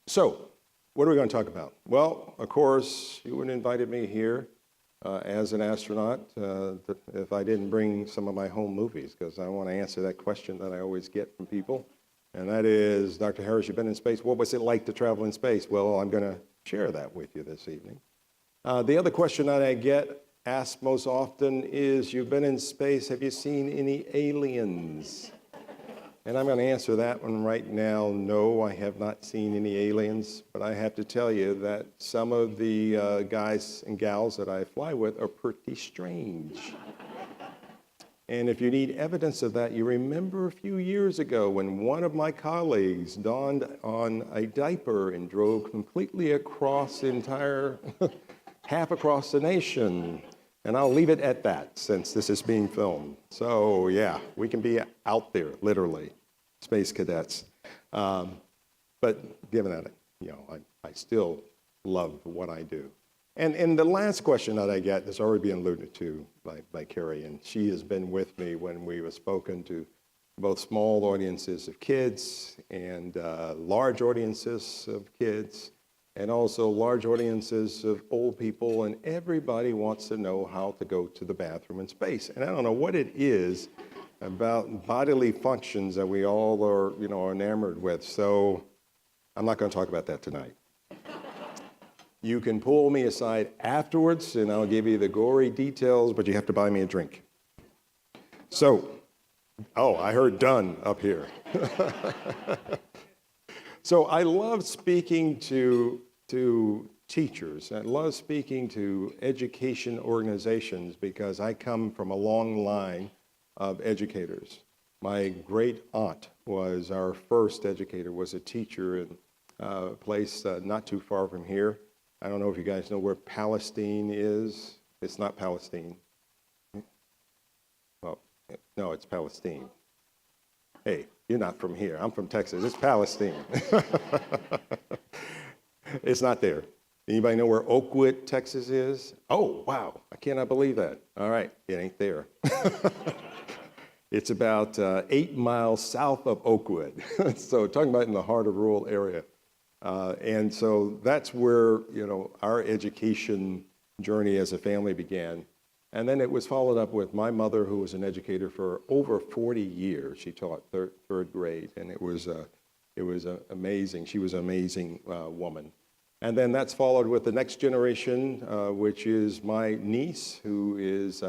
So, what are we going to talk about? Well, of course, you wouldn't have invited me here as an astronaut if I didn't bring some of my home movies, because I want to answer that question that I always get from people. And that is, Dr. Harris, you've been in space. What was it like to travel in space? Well, I'm going to share that with you this evening. The other question that I get asked most often is, you've been in space, have you seen any aliens? And I'm going to answer that one right now. No, I have not seen any aliens, but I have to tell you that some of the guys and gals that I fly with are pretty strange. And if you need evidence of that, you remember a few years ago when one of my colleagues donned on a diaper and drove completely across the entire, half across the nation. And I'll leave it at that since this is being filmed. So yeah, we can be out there, literally, space cadets. But given that, I still love what I do. And the last question that I get has already been alluded to by Carrie, and she has been with me when we have spoken to both small audiences of kids and large audiences of kids, and also large audiences of old people, and everybody wants to know how to go to the bathroom in space. And I don't know what it is about bodily functions that we all are, enamored with. So I'm not going to talk about that tonight. You can pull me aside afterwards, and I'll give you the gory details, but you have to buy me a drink. So, I heard done up here. So I love speaking to teachers. I love speaking to education organizations because I come from a long line of educators. My great aunt was our first educator, was a teacher in a place not too far from here. I don't know if you guys know where Palestine is. It's not Palestine. Well, no, it's Palestine. Hey, you're not from here. I'm from Texas. It's Palestine. It's not there. Anybody know where Oakwood, Texas is? Oh, wow. I cannot believe that. All right. It ain't there. It's about 8 miles south of Oakwood. So talking about in the heart of rural area. And so that's where, our education journey as a family began. And then it was followed up with my mother, who was an educator for over 40 years. She taught third grade, and it was amazing. She was an amazing woman. And then that's followed with the next generation, which is my niece, who is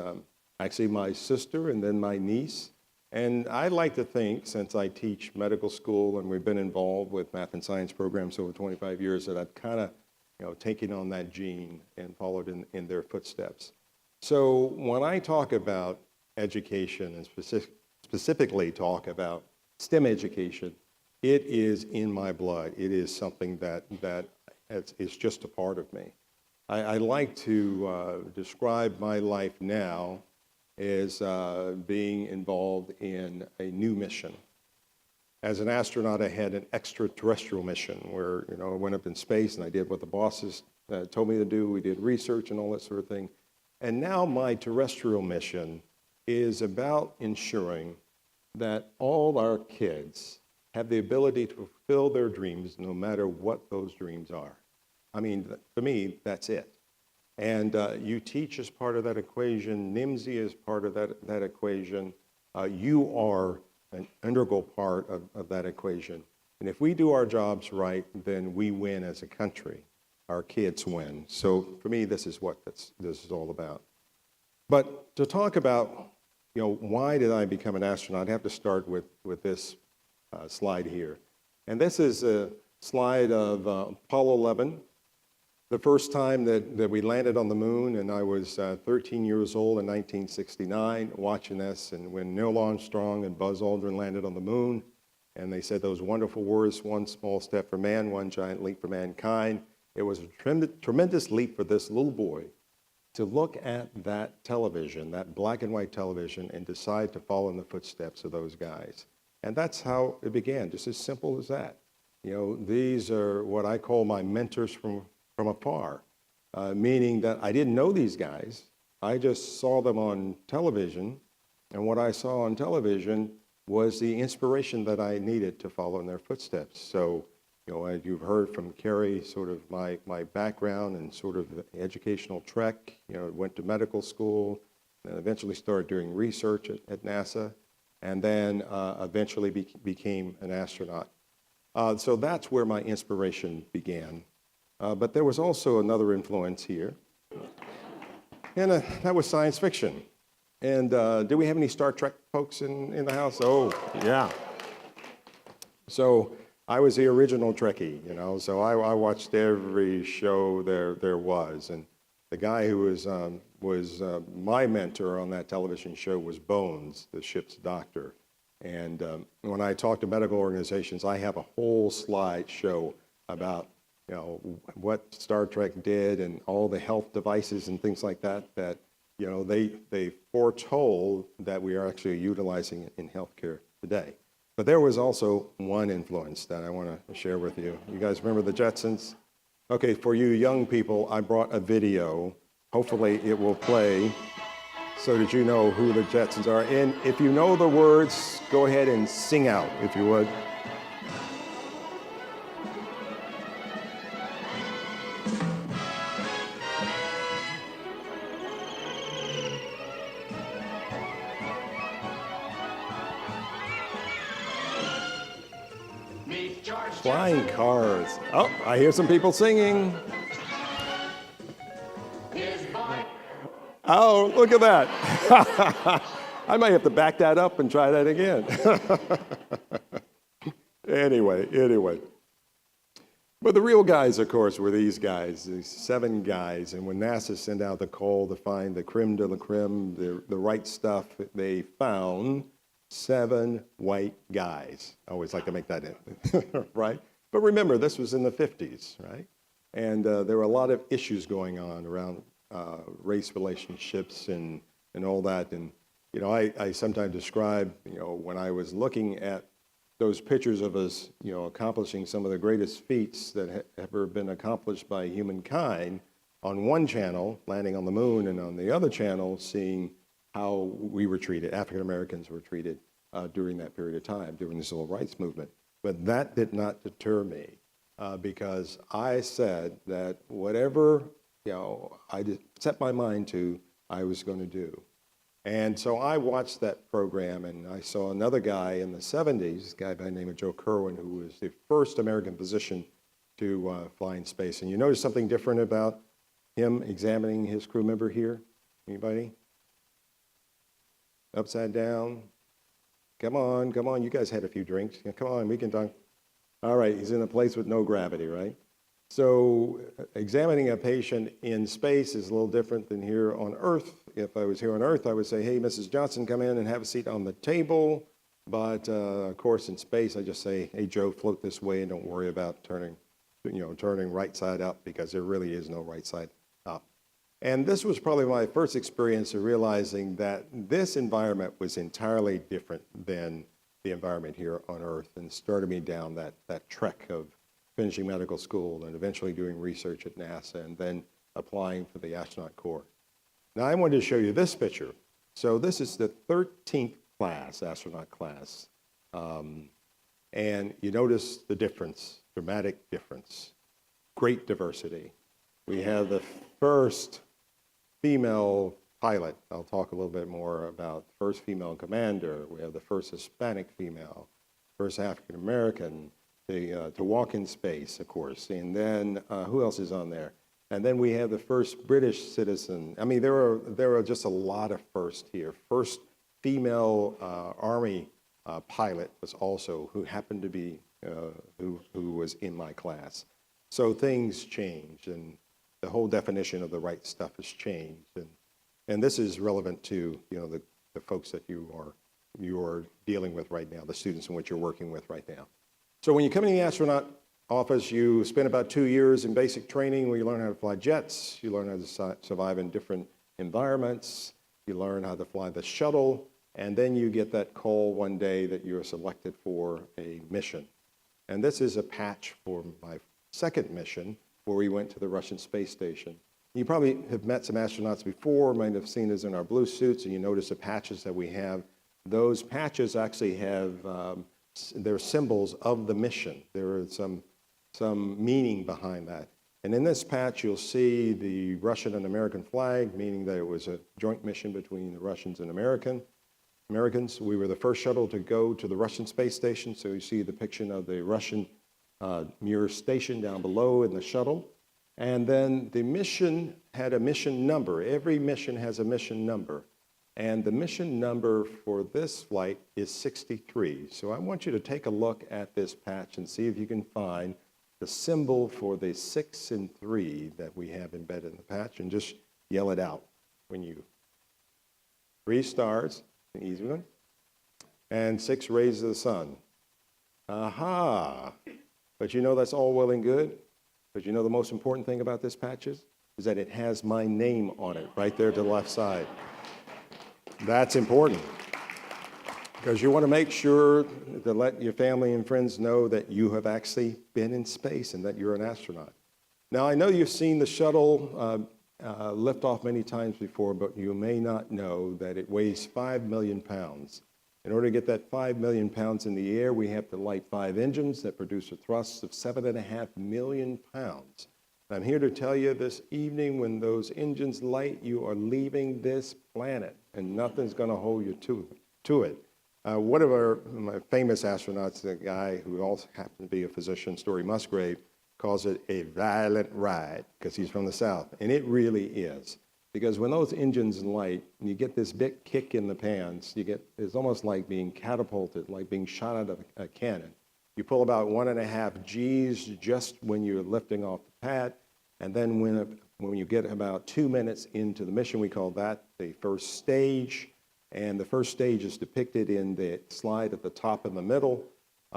actually my sister, and then my niece. And I like to think, since I teach medical school and we've been involved with math and science programs over 25 years, that I've kind of, taken on that gene and followed in their footsteps. So when I talk about education and specifically talk about STEM education, it is in my blood. It is something that is just a part of me. I like to describe my life now as being involved in a new mission. As an astronaut, I had an extraterrestrial mission where, I went up in space and I did what the bosses told me to do. We did research and all that sort of thing. And now my terrestrial mission is about ensuring that all our kids have the ability to fulfill their dreams no matter what those dreams are. I mean, for me, that's it. And UTeach is part of that equation. NIMSY is part of that equation. You are an integral part of that equation. And if we do our jobs right, then we win as a country. Our kids win. So for me, this is what this is all about. But to talk about, why did I become an astronaut, I have to start with this slide here. And this is a slide of Apollo 11. The first time that we landed on the moon, and I was 13 years old in 1969, watching this, and when Neil Armstrong and Buzz Aldrin landed on the moon, and they said those wonderful words, one small step for man, one giant leap for mankind. It was a tremendous leap for this little boy to look at that television, that black and white television, and decide to follow in the footsteps of those guys. And that's how it began, just as simple as that. These are what I call my mentors from afar, meaning that I didn't know these guys. I just saw them on television, and what I saw on television was the inspiration that I needed to follow in their footsteps. So as you've heard from Carrie, sort of my background and sort of educational trek, went to medical school, and eventually started doing research at NASA, and then eventually became an astronaut. So that's where my inspiration began. But there was also another influence here, and that was science fiction. And do we have any Star Trek folks in the house? Oh, yeah. So I was the original Trekkie, so I watched every show there was. And the guy who was my mentor on that television show was Bones, the ship's doctor. And when I talk to medical organizations, I have a whole slide show about what Star Trek did and all the health devices and things like that they foretold that we are actually utilizing in healthcare today. But there was also one influence that I want to share with you. You guys remember the Jetsons? Okay, for you young people, I brought a video. Hopefully it will play so that you know who the Jetsons are. And if you know the words, go ahead and sing out, if you would. Flying cars. Oh, I hear some people singing. Oh, look at that. I might have to back that up and try that again. Anyway. But the real guys, of course, were these guys, these 7 guys. And when NASA sent out the call to find the creme de la creme, the right stuff, they found 7 white guys. I always like to make that in, right? But remember, this was in the 50s, right? And there were a lot of issues going on around race relationships and all that. And, I sometimes describe, when I was looking at those pictures of us, accomplishing some of the greatest feats that have ever been accomplished by humankind on one channel, landing on the moon, and on the other channel, seeing how we were treated, African Americans were treated during that period of time, during the civil rights movement. But that did not deter me because I said that whatever I set my mind to, I was going to do. And so I watched that program, and I saw another guy in the 70s, a guy by the name of Joe Kerwin, who was the first American physician to fly in space. And you notice something different about him examining his crew member here? Anybody? Upside down. Come on, you guys had a few drinks. Come on, we can talk. All right, he's in a place with no gravity, right? So examining a patient in space is a little different than here on Earth. If I was here on Earth, I would say, hey, Mrs. Johnson, come in and have a seat on the table. But of course, in space, I just say, hey, Joe, float this way and don't worry about turning right side up, because there really is no right side up. And this was probably my first experience of realizing that this environment was entirely different than the environment here on Earth, and started me down that trek of finishing medical school and eventually doing research at NASA and then applying for the astronaut corps. Now I wanted to show you this picture. So this is the 13th class, astronaut class. And you notice the difference, dramatic difference, great diversity. We have the first female pilot. I'll talk a little bit more about first female commander. We have the first Hispanic female, first African American to walk in space, of course. And then who else is on there? And then we have the first British citizen. I mean, there are just a lot of firsts here. First female Army pilot was also, who happened to be, who was in my class. So things change, and the whole definition of the right stuff has changed. And this is relevant to the folks that you are dealing with right now, the students in which you're working with right now. So when you come in the astronaut office, you spend about 2 years in basic training where you learn how to fly jets, you learn how to survive in different environments, you learn how to fly the shuttle, and then you get that call one day that you're selected for a mission. And this is a patch for my second mission, where we went to the Russian space station. You probably have met some astronauts before, might have seen us in our blue suits, and you notice the patches that we have. Those patches actually have, they're symbols of the mission. There are some some meaning behind that. And in this patch, you'll see the Russian and American flag, meaning that it was a joint mission between the Russians and Americans. We were the first shuttle to go to the Russian space station, so you see the depiction of the Russian Mir station down below in the shuttle. And then the mission had a mission number. Every mission has a mission number. And the mission number for this flight is 63. So I want you to take a look at this patch and see if you can find the symbol for the 6 and 3 that we have embedded in the patch, and just yell it out when you. 3 stars, an easy one, and 6 rays of the sun. Aha! But you know that's all well and good. But you know the most important thing about this patch is that it has my name on it right there to the left side. That's important because you want to make sure to let your family and friends know that you have actually been in space and that you're an astronaut. Now, I know you've seen the shuttle lift off many times before, but you may not know that it weighs 5 million pounds. In order to get that 5 million pounds in the air, we have to light 5 engines that produce a thrust of 7.5 million pounds. I'm here to tell you this evening, when those engines light, you are leaving this planet, and nothing's going to hold you to it. One of my famous astronauts, a guy who also happened to be a physician, Story Musgrave, calls it a violent ride because he's from the South, and it really is. Because when those engines light, and you get this big kick in the pants, it's almost like being catapulted, like being shot out of a cannon. You pull about 1.5 G's just when you're lifting off the pad, and then when you get about 2 minutes into the mission, we call that the first stage. And the first stage is depicted in the slide at the top in the middle.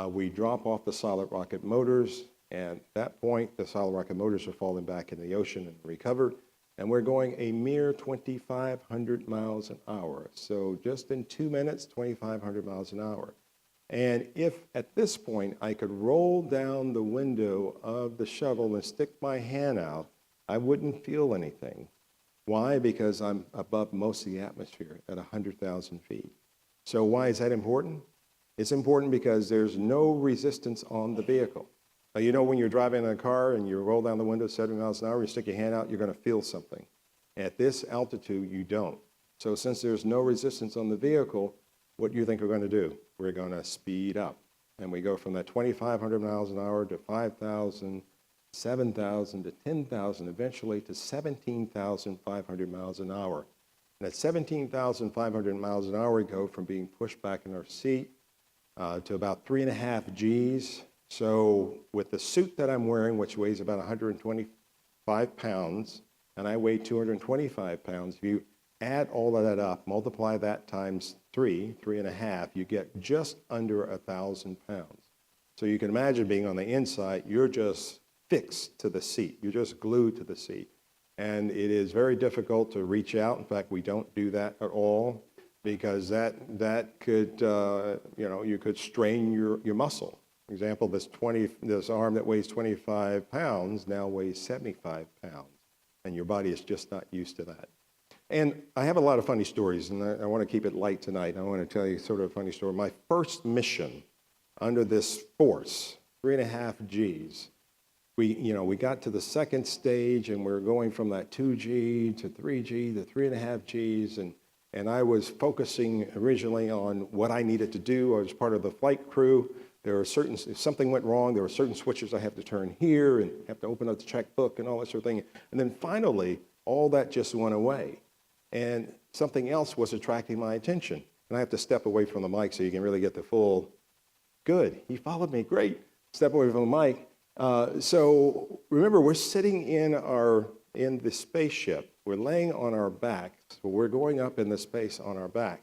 We drop off the solid rocket motors, and at that point, the solid rocket motors are falling back in the ocean and recovered. And we're going a mere 2,500 miles an hour. So just in 2 minutes, 2,500 miles an hour. And if at this point I could roll down the window of the shuttle and stick my hand out, I wouldn't feel anything. Why? Because I'm above most of the atmosphere at 100,000 feet. So why is that important? It's important because there's no resistance on the vehicle. Now, you know when you're driving in a car and you roll down the window 70 miles an hour, you stick your hand out, you're going to feel something. At this altitude, you don't. So since there's no resistance on the vehicle, what do you think we're going to do? We're going to speed up. And we go from that 2,500 miles an hour to 5,000, 7,000 to 10,000, eventually to 17,500 miles an hour. And at 17,500 miles an hour, we go from being pushed back in our seat to about 3.5 G's. So with the suit that I'm wearing, which weighs about 125 pounds, and I weigh 225 pounds, if you add all of that up, multiply that times 3.5, you get just under 1,000 pounds. So you can imagine being on the inside, you're just fixed to the seat. You're just glued to the seat. And it is very difficult to reach out. In fact, we don't do that at all because that could, you could strain your muscle. For example, this arm that weighs 25 pounds now weighs 75 pounds. And your body is just not used to that. And I have a lot of funny stories, and I want to keep it light tonight. I want to tell you sort of a funny story. My first mission under this force, 3.5 G's, we got to the second stage, and we're going from that 2G to 3G to 3.5 G's, and I was focusing originally on what I needed to do. I was part of the flight crew. If something went wrong, there were certain switches I have to turn here and have to open up the checkbook and all that sort of thing. And then finally, all that just went away. And something else was attracting my attention. And I have to step away from the mic so you can really get the full, good, he followed me, great. Step away from the mic. So remember, we're sitting in the spaceship. We're laying on our back, so we're going up in the space on our back.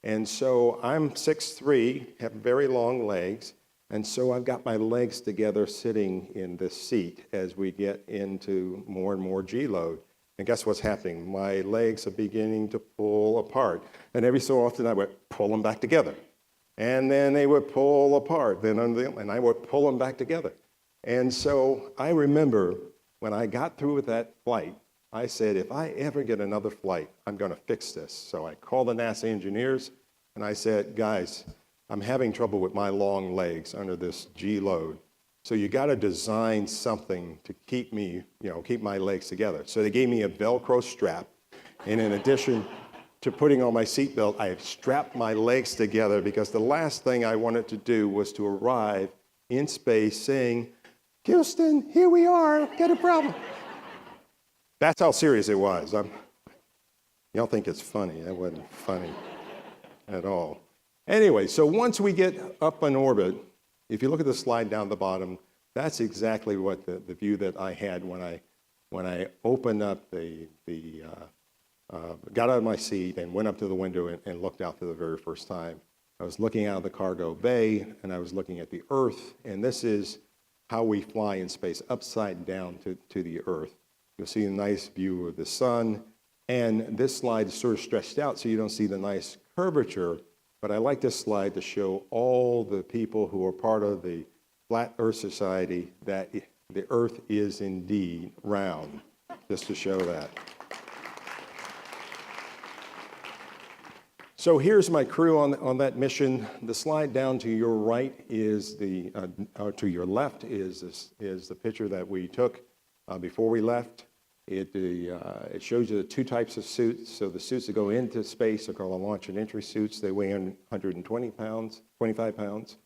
And so I'm 6'3", have very long legs, and so I've got my legs together sitting in this seat as we get into more and more G-load. And guess what's happening? My legs are beginning to pull apart. And every so often I would pull them back together. And then they would pull apart. And I would pull them back together. And so I remember when I got through with that flight, I said, if I ever get another flight, I'm going to fix this. So I called the NASA engineers, and I said, guys, I'm having trouble with my long legs under this G load. So you got to design something to keep me, keep my legs together. So they gave me a Velcro strap. And in addition to putting on my seatbelt, I strapped my legs together because the last thing I wanted to do was to arrive in space saying, Houston, here we are, got a problem. That's how serious it was. Y'all think it's funny. That wasn't funny at all. Anyway, so once we get up in orbit, if you look at the slide down the bottom, that's exactly what the view that I had when I opened up got out of my seat and went up to the window and looked out for the very first time. I was looking out of the cargo bay, and I was looking at the Earth, and this is how we fly in space, upside down to the Earth. You'll see a nice view of the sun, and this slide is sort of stretched out so you don't see the nice curvature, but I like this slide to show all the people who are part of the Flat Earth Society that the Earth is indeed round, just to show that. So here's my crew on that mission. The slide down to your right is to your left is the picture that we took before we left. It shows you the two types of suits. So the suits that go into space are called launch and entry suits. They weigh 120 pounds, 25 pounds.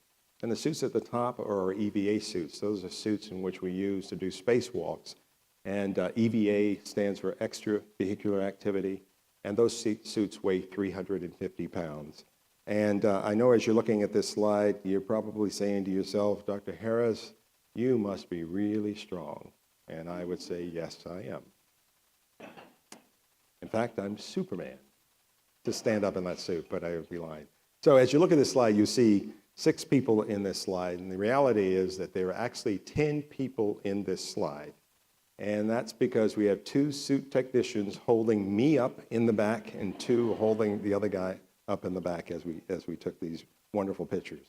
And the suits at the top are EVA suits. Those are suits in which we use to do spacewalks. And EVA stands for extravehicular activity. And those suits weigh 350 pounds. And I know as you're looking at this slide, you're probably saying to yourself, Dr. Harris, you must be really strong. And I would say, yes, I am. In fact, I'm Superman to stand up in that suit, but I would be lying. So as you look at this slide, you see 6 people in this slide. And the reality is that there are actually 10 people in this slide. And that's because we have 2 suit technicians holding me up in the back and 2 holding the other guy up in the back as we took these wonderful pictures.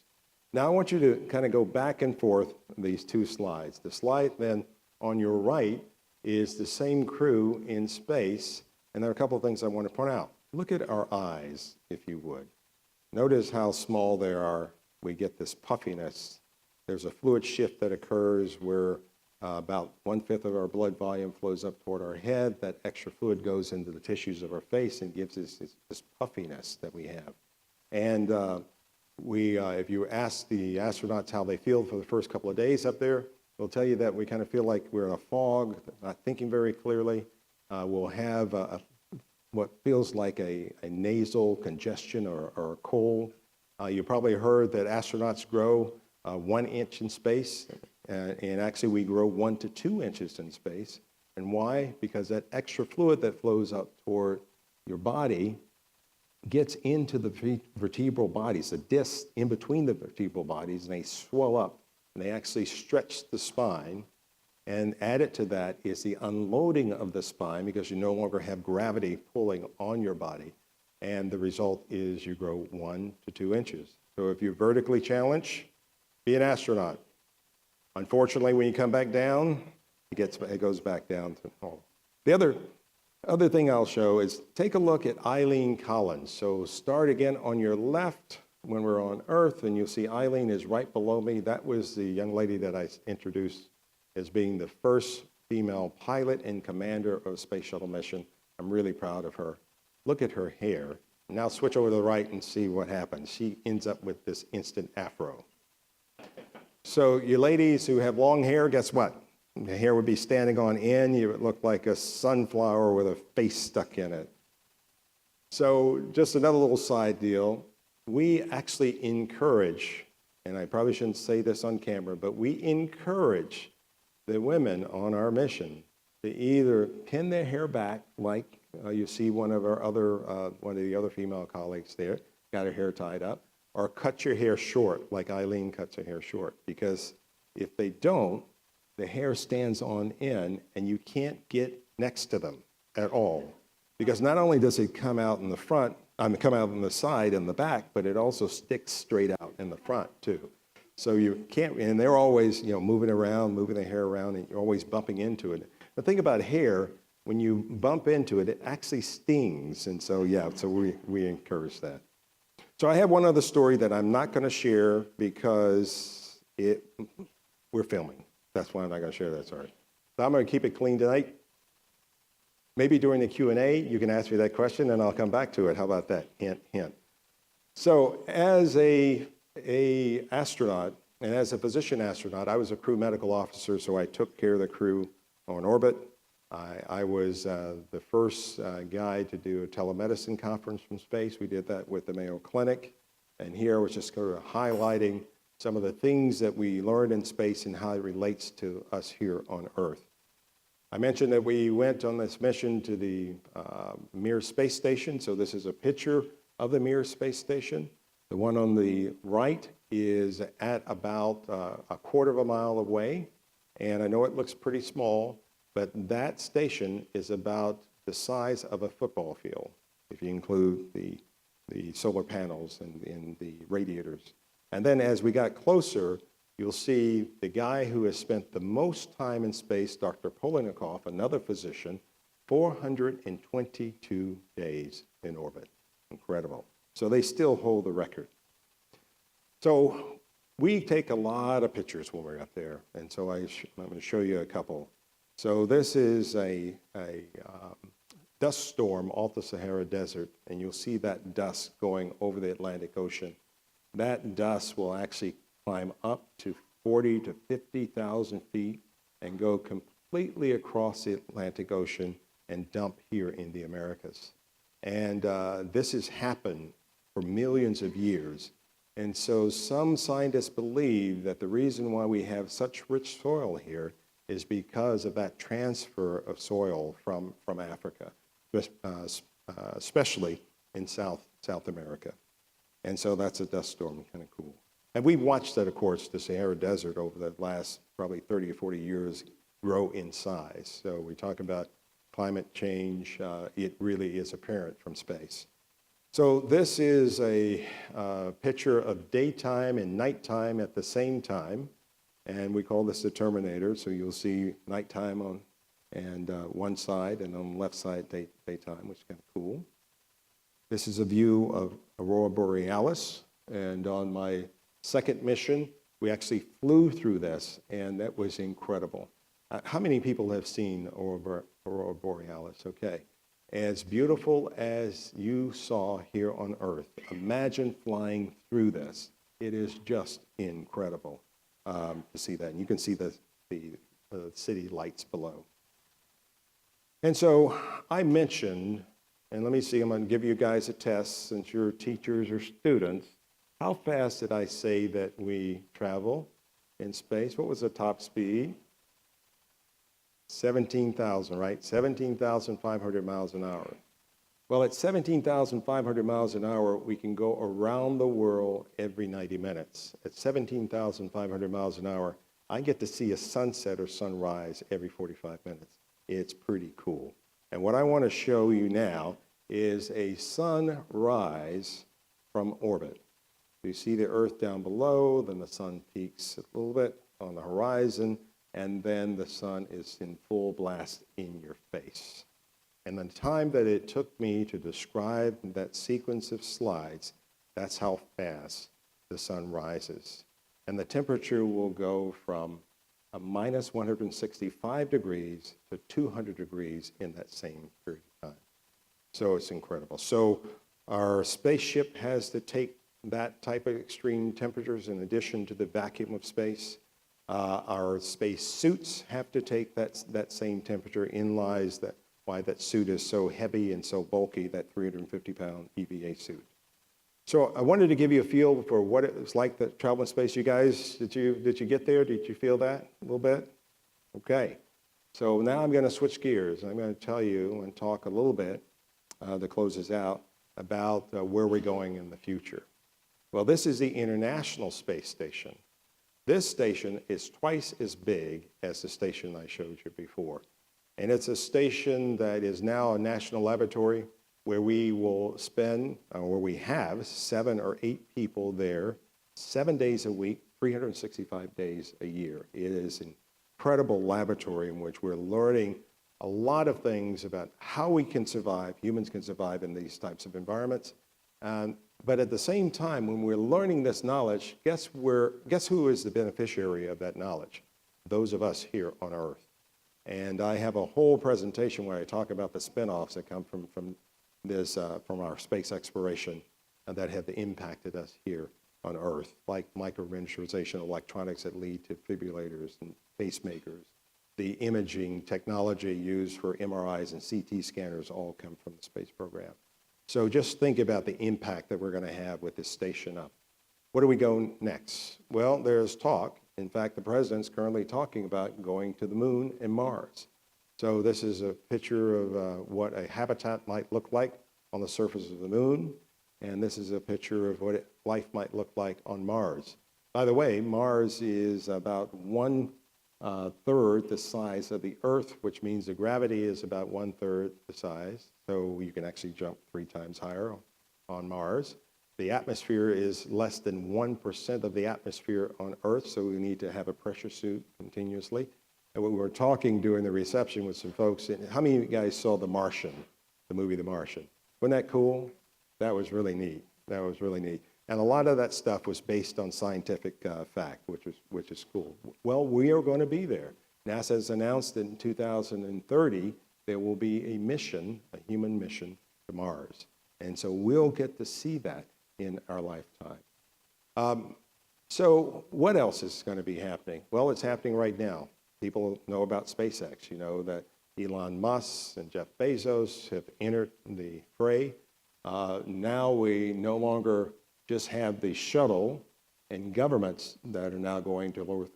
Now I want you to kind of go back and forth these 2 slides. The slide then on your right is the same crew in space, and there are a couple of things I want to point out. Look at our eyes, if you would. Notice how small they are. We get this puffiness. There's a fluid shift that occurs where about 1/5 of our blood volume flows up toward our head. That extra fluid goes into the tissues of our face and gives us this puffiness that we have. And if you ask the astronauts how they feel for the first couple of days up there, they'll tell you that we kind of feel like we're in a fog, not thinking very clearly. We'll have what feels like a nasal congestion or a cold. You probably heard that astronauts grow 1 inch in space. And actually, we grow 1 to 2 inches in space. And why? Because that extra fluid that flows up toward your body gets into the vertebral bodies, the discs in between the vertebral bodies, and they swell up, and they actually stretch the spine. And added to that is the unloading of the spine because you no longer have gravity pulling on your body. And the result is you grow 1 to 2 inches. So if you're vertically challenged, be an astronaut. Unfortunately, when you come back down, it goes back down to normal. The other thing I'll show is take a look at Eileen Collins. So start again on your left when we're on Earth, and you'll see Eileen is right below me. That was the young lady that I introduced as being the first female pilot and commander of a space shuttle mission. I'm really proud of her. Look at her hair. Now switch over to the right and see what happens. She ends up with this instant afro. So you ladies who have long hair, guess what? The hair would be standing on end. You would look like a sunflower with a face stuck in it. So just another little side deal. We actually encourage, and I probably shouldn't say this on camera, but we encourage the women on our mission to either pin their hair back, like you see one of the other female colleagues there, got her hair tied up, or cut your hair short, like Eileen cuts her hair short. Because if they don't, the hair stands on end, and you can't get next to them at all. Because not only does it come out in the front, come out on the side and the back, but it also sticks straight out in the front too. So you can't, and they're always, moving around, moving their hair around, and you're always bumping into it. The thing about hair, when you bump into it, it actually stings. And so, we encourage that. So I have one other story that I'm not going to share because we're filming. That's why I'm not going to share that, sorry. So I'm going to keep it clean tonight. Maybe during the Q&A, you can ask me that question, and I'll come back to it. How about that? Hint, hint. So as a astronaut, and as a physician astronaut, I was a crew medical officer, so I took care of the crew on orbit. I was the first guy to do a telemedicine conference from space. We did that with the Mayo Clinic. And here I was just sort of highlighting some of the things that we learned in space and how it relates to us here on Earth. I mentioned that we went on this mission to the Mir Space Station. So this is a picture of the Mir Space Station. The one on the right is at about a quarter of a mile away. And I know it looks pretty small, but that station is about the size of a football field, if you include the solar panels and the radiators. And then as we got closer, you'll see the guy who has spent the most time in space, Dr. Polonikoff, another physician, 422 days in orbit. Incredible. So they still hold the record. So we take a lot of pictures when we're up there, and so I'm going to show you a couple. So this is a dust storm off the Sahara Desert, and you'll see that dust going over the Atlantic Ocean. That dust will actually climb up to 40 to 50,000 feet and go completely across the Atlantic Ocean and dump here in the Americas. And this has happened for millions of years. And so some scientists believe that the reason why we have such rich soil here is because of that transfer of soil from Africa, especially in South America. And so that's a dust storm, kind of cool. And we've watched that, of course, the Sahara Desert over the last probably 30 or 40 years grow in size. So we talk about climate change, it really is apparent from space. So this is a picture of daytime and nighttime at the same time. And we call this the Terminator. So you'll see nighttime on one side, and on the left side, daytime, which is kind of cool. This is a view of Aurora Borealis. And on my second mission, we actually flew through this, and that was incredible. How many people have seen Aurora Borealis? Okay. As beautiful as you saw here on Earth, imagine flying through this. It is just incredible to see that. And you can see the city lights below. And so I mentioned, and let me see, I'm going to give you guys a test since you're teachers or students. How fast did I say that we travel in space? What was the top speed? 17,000, right? 17,500 miles an hour. Well, at 17,500 miles an hour, we can go around the world every 90 minutes. At 17,500 miles an hour, I get to see a sunset or sunrise every 45 minutes. It's pretty cool. And what I want to show you now is a sunrise from orbit. You see the Earth down below, then the sun peaks a little bit on the horizon, and then the sun is in full blast in your face. And the time that it took me to describe that sequence of slides, that's how fast the sun rises. And the temperature will go from a minus 165 degrees to 200 degrees in that same period of time. So it's incredible. So our spaceship has to take that type of extreme temperatures in addition to the vacuum of space. Our space suits have to take that same temperature. In lies why that suit is so heavy and so bulky, that 350-pound EVA suit. So I wanted to give you a feel for what it was like to travel in space. You guys, did you get there? Did you feel that a little bit? Okay. So now I'm going to switch gears. I'm going to tell you and talk a little bit to close this out about where we're going in the future. Well, this is the International Space Station. This station is twice as big as the station I showed you before. And it's a station that is now a national laboratory where we will spend, or we have 7 or 8 people there 7 days a week, 365 days a year. It is an incredible laboratory in which we're learning a lot of things about how we can survive, humans can survive in these types of environments. And But at the same time, when we're learning this knowledge, guess who is the beneficiary of that knowledge? Those of us here on Earth. And I have a whole presentation where I talk about the spinoffs that come from our space exploration that have impacted us here on Earth, like micro-miniaturization electronics that lead to defibrillators and pacemakers. The imaging technology used for MRIs and CT scanners all come from the space program. So just think about the impact that we're going to have with this station up. Where do we go next? Well, there's talk. In fact, the president's currently talking about going to the moon and Mars. So this is a picture of what a habitat might look like on the surface of the moon. And this is a picture of what life might look like on Mars. By the way, Mars is about 1/3 the size of the Earth, which means the gravity is about 1/3 the size. So you can actually jump 3 times higher on Mars. The atmosphere is less than 1% of the atmosphere on Earth, so we need to have a pressure suit continuously. And we were talking during the reception with some folks. How many of you guys saw The Martian, the movie The Martian? Wasn't that cool? That was really neat. That was really neat. And a lot of that stuff was based on scientific fact, which is cool. Well, we are going to be there. NASA has announced in 2030 there will be a mission, a human mission to Mars. And so we'll get to see that in our lifetime. So what else is going to be happening? Well, it's happening right now. People know about SpaceX. You know that Elon Musk and Jeff Bezos have entered the fray. Now we no longer just have the shuttle and governments that are now going to low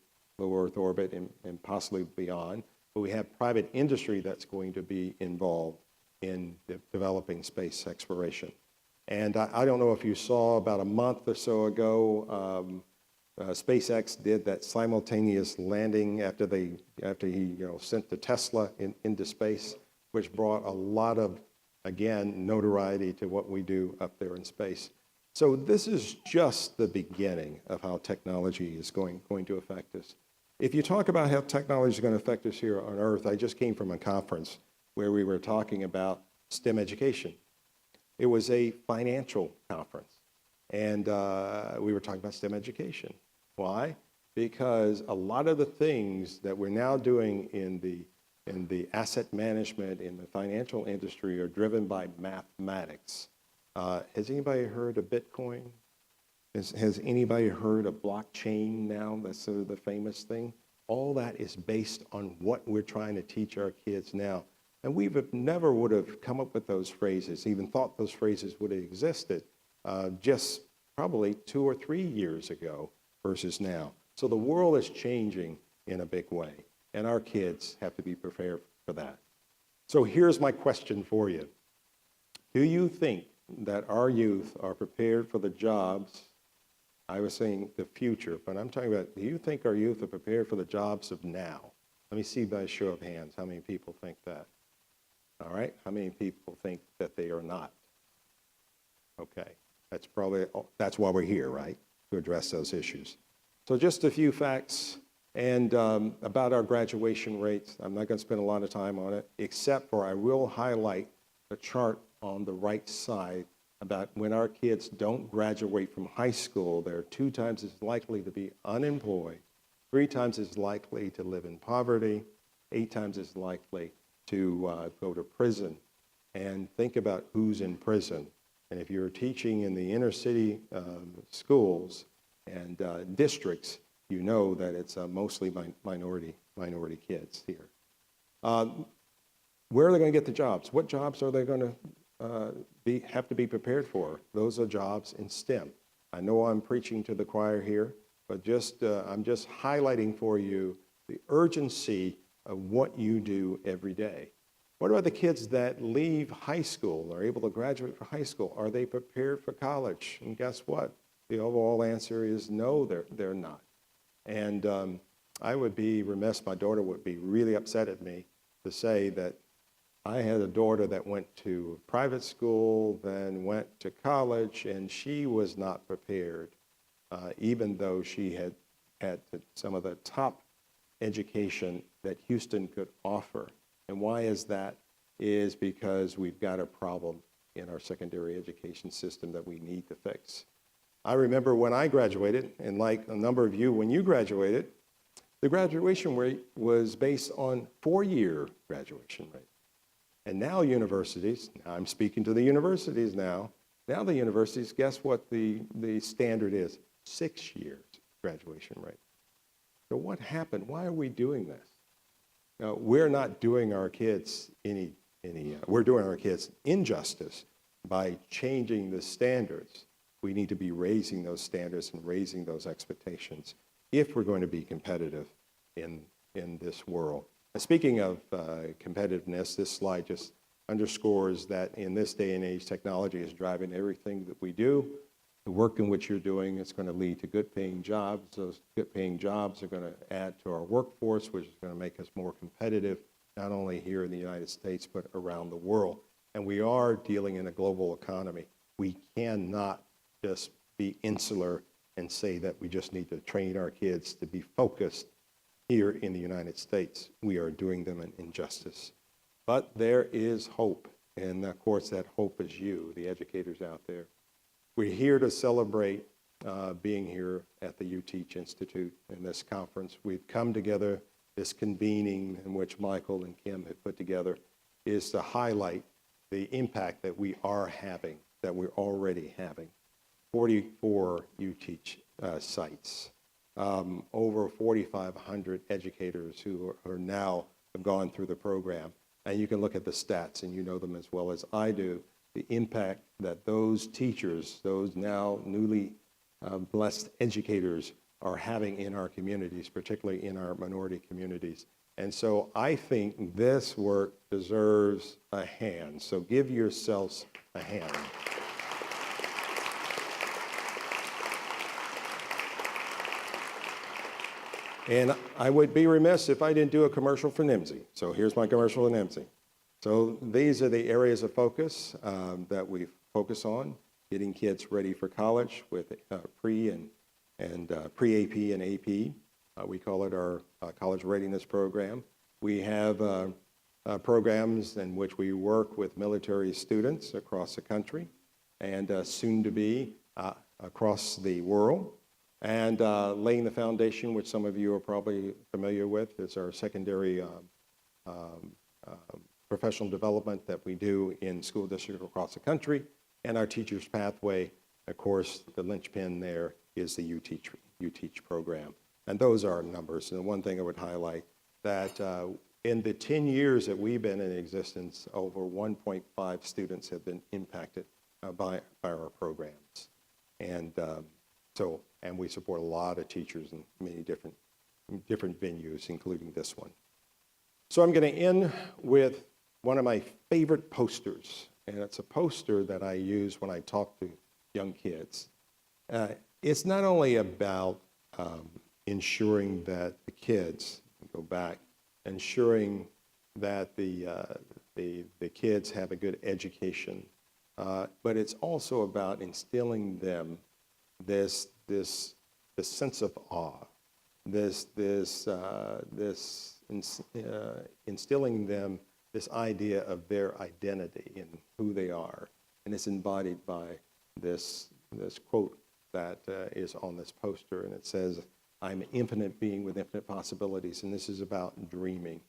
Earth orbit and possibly beyond, but we have private industry that's going to be involved in developing space exploration. And I don't know if you saw about a month or so ago, SpaceX did that simultaneous landing after he sent the Tesla into space, which brought a lot of, again, notoriety to what we do up there in space. So this is just the beginning of how technology is going to affect us. If you talk about how technology is going to affect us here on Earth, I just came from a conference where we were talking about STEM education. It was a financial conference, and we were talking about STEM education. Why? Because a lot of the things that we're now doing in the asset management, in the financial industry, are driven by mathematics. Has anybody heard of Bitcoin? Has anybody heard of blockchain now? That's sort of the famous thing. All that is based on what we're trying to teach our kids now. And we never would have come up with those phrases, even thought those phrases would have existed just probably 2 or 3 years ago versus now. So the world is changing in a big way, and our kids have to be prepared for that. So here's my question for you. Do you think that our youth are prepared for the jobs? I was saying the future, but I'm talking about, do you think our youth are prepared for the jobs of now? Let me see by a show of hands how many people think that. All right, how many people think that they are not? Okay, that's why we're here, right? To address those issues. So just a few facts and about our graduation rates. I'm not going to spend a lot of time on it, except for I will highlight the chart on the right side about when our kids don't graduate from high school, they're 2 times as likely to be unemployed, 3 times as likely to live in poverty, 8 times as likely to go to prison. And think about who's in prison. And if you're teaching in the inner city schools and districts, you know that it's mostly minority kids here. Where are they going to get the jobs? What jobs are they going to have to be prepared for? Those are jobs in STEM. I know I'm preaching to the choir here, but I'm just highlighting for you the urgency of what you do every day. What about the kids that leave high school, are able to graduate from high school? Are they prepared for college? And guess what? The overall answer is no, they're not. And I would be remiss, my daughter would be really upset at me to say that I had a daughter that went to private school, then went to college, and she was not prepared, even though she had some of the top education that Houston could offer. And why is that? Is because we've got a problem in our secondary education system that we need to fix. I remember when I graduated, and like a number of you, when you graduated, the graduation rate was based on 4-year graduation rate. And now universities, I'm speaking to the universities now the universities, guess what the standard is? 6 years graduation rate. So what happened? Why are we doing this? Now, we're not doing our kids we're doing our kids injustice by changing the standards. We need to be raising those standards and raising those expectations if we're going to be competitive in this world. And speaking of competitiveness, this slide just underscores that in this day and age, technology is driving everything that we do. The work in which you're doing is going to lead to good-paying jobs. Those good-paying jobs are going to add to our workforce, which is going to make us more competitive, not only here in the United States, but around the world. And we are dealing in a global economy. We cannot just be insular and say that we just need to train our kids to be focused here in the United States. We are doing them an injustice. But there is hope, and of course that hope is you, the educators out there. We're here to celebrate being here at the UTeach Institute in this conference. We've come together, this convening in which Michael and Kim have put together is to highlight the impact that we are having, that we're already having. 44 UTeach sites, over 4,500 educators who are now have gone through the program. And you can look at the stats, and you know them as well as I do, the impact that those teachers, those now newly blessed educators are having in our communities, particularly in our minority communities. And so I think this work deserves a hand. So give yourselves a hand. And I would be remiss if I didn't do a commercial for NIMSY. So here's my commercial for NIMSY. So these are the areas of focus that we focus on, getting kids ready for college with pre-AP and AP. We call it our college readiness program. We have programs in which we work with military students across the country and soon to be across the world. And laying the foundation, which some of you are probably familiar with, is our secondary professional development that we do in school districts across the country. And our Teacher's Pathway, of course, the linchpin there is the UTeach program. And those are numbers. And the one thing I would highlight that in the 10 years that we've been in existence, over 1.5 students have been impacted by our programs. And and we support a lot of teachers in many different venues, including this one. So I'm going to end with one of my favorite posters, and it's a poster that I use when I talk to young kids. It's not only about ensuring that the kids go back, ensuring that the kids have a good education, but it's also about instilling them this sense of awe, instilling them this idea of their identity and who they are, and it's embodied by this quote that is on this poster, and it says, "I'm an infinite being with infinite possibilities," and this is about dreaming.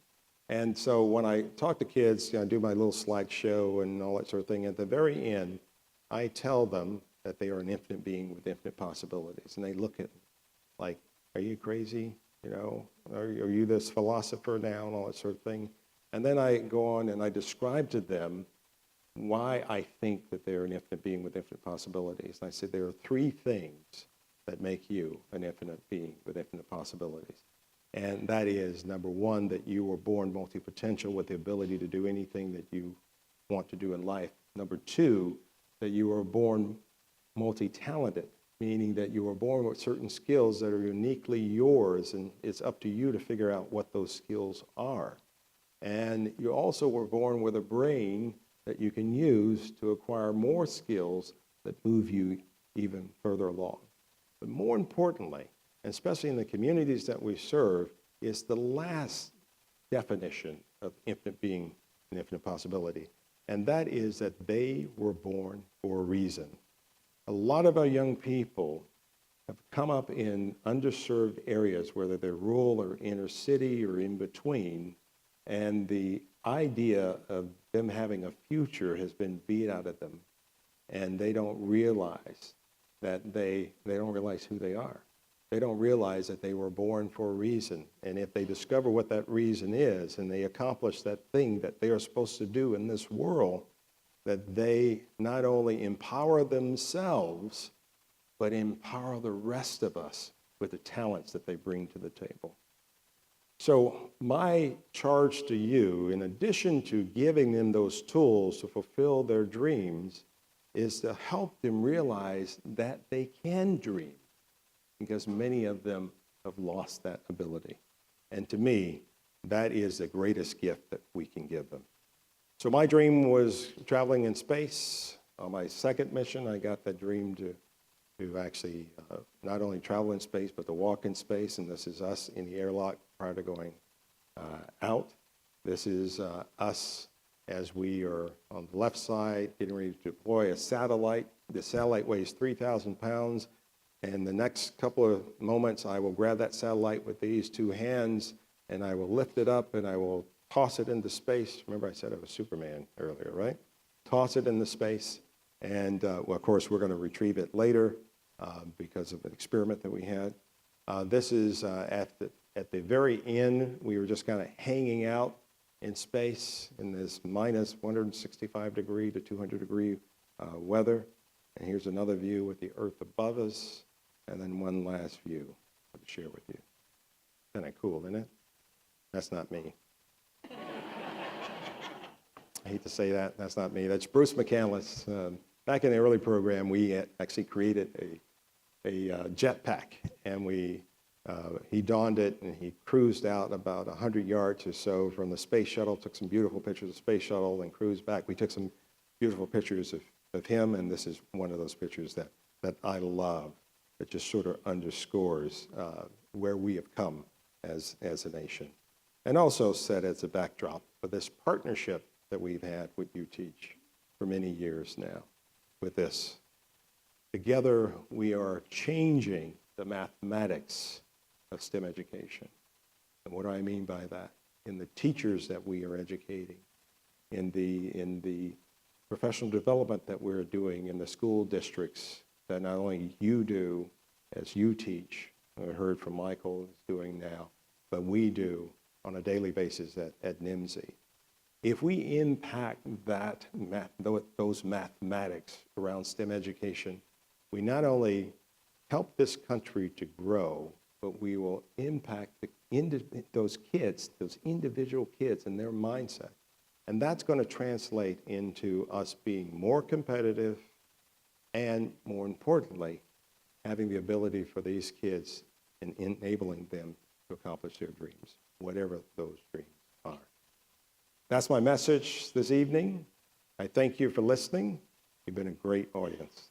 And so when I talk to kids, I do my little slideshow and all that sort of thing. At the very end, I tell them that they are an infinite being with infinite possibilities. And they look at me like, "Are you crazy? You know, are you this philosopher now?" and all that sort of thing. And then I go on and I describe to them why I think that they're an infinite being with infinite possibilities. And I say there are 3 things that make you an infinite being with infinite possibilities. And that is, number 1, that you were born multi-potential with the ability to do anything that you want to do in life. Number 2, that you were born multi-talented, meaning that you were born with certain skills that are uniquely yours, and it's up to you to figure out what those skills are. And you also were born with a brain that you can use to acquire more skills that move you even further along. But more importantly, and especially in the communities that we serve, is the last definition of infinite being and infinite possibility. and that is that they were born for a reason. A lot of our young people have come up in underserved areas, whether they're rural or inner city or in between, and the idea of them having a future has been beat out of them, and they don't realize that they don't realize who they are. They don't realize that they were born for a reason, and if they discover what that reason is and they accomplish that thing that they are supposed to do in this world, that they not only empower themselves, but empower the rest of us with the talents that they bring to the table. So my charge to you, in addition to giving them those tools to fulfill their dreams, is to help them realize that they can dream, because many of them have lost that ability. And to me, that is the greatest gift that we can give them. So my dream was traveling in space. On my second mission, I got that dream to actually not only travel in space, but to walk in space. And this is us in the airlock prior to going out. This is us as we are on the left side getting ready to deploy a satellite. The satellite weighs 3,000 pounds. And the next couple of moments, I will grab that satellite with these two hands, and I will lift it up, and I will toss it into space. Remember I said I was Superman earlier, right? Toss it into space. And, well, of course, we're going to retrieve it later because of an experiment that we had. This is at the very end. We were just kind of hanging out in space in this minus 165 degree to 200 degree weather. And here's another view with the Earth above us. And then one last view to share with you. Kind of cool, isn't it? That's not me. I hate to say that. That's not me. That's Bruce McCandless. Back in the early program, we actually created a jetpack, and he donned it, and he cruised out about 100 yards or so from the space shuttle, took some beautiful pictures of the space shuttle, and cruised back. We took some beautiful pictures of him, and this is one of those pictures that I love. It just sort of underscores where we have come as a nation. And also set as a backdrop for this partnership that we've had with UTeach for many years now with this. Together, we are changing the mathematics of STEM education. And what do I mean by that? In the teachers that we are educating, in the professional development that we're doing in the school districts that not only you do as you teach, I heard from Michael is doing now, but we do on a daily basis at NIMSI. If we impact those mathematics around STEM education, we not only help this country to grow, but we will impact those kids, those individual kids and their mindset. And that's going to translate into us being more competitive and, more importantly, having the ability for these kids and enabling them to accomplish their dreams, whatever those dreams are. That's my message this evening. I thank you for listening. You've been a great audience.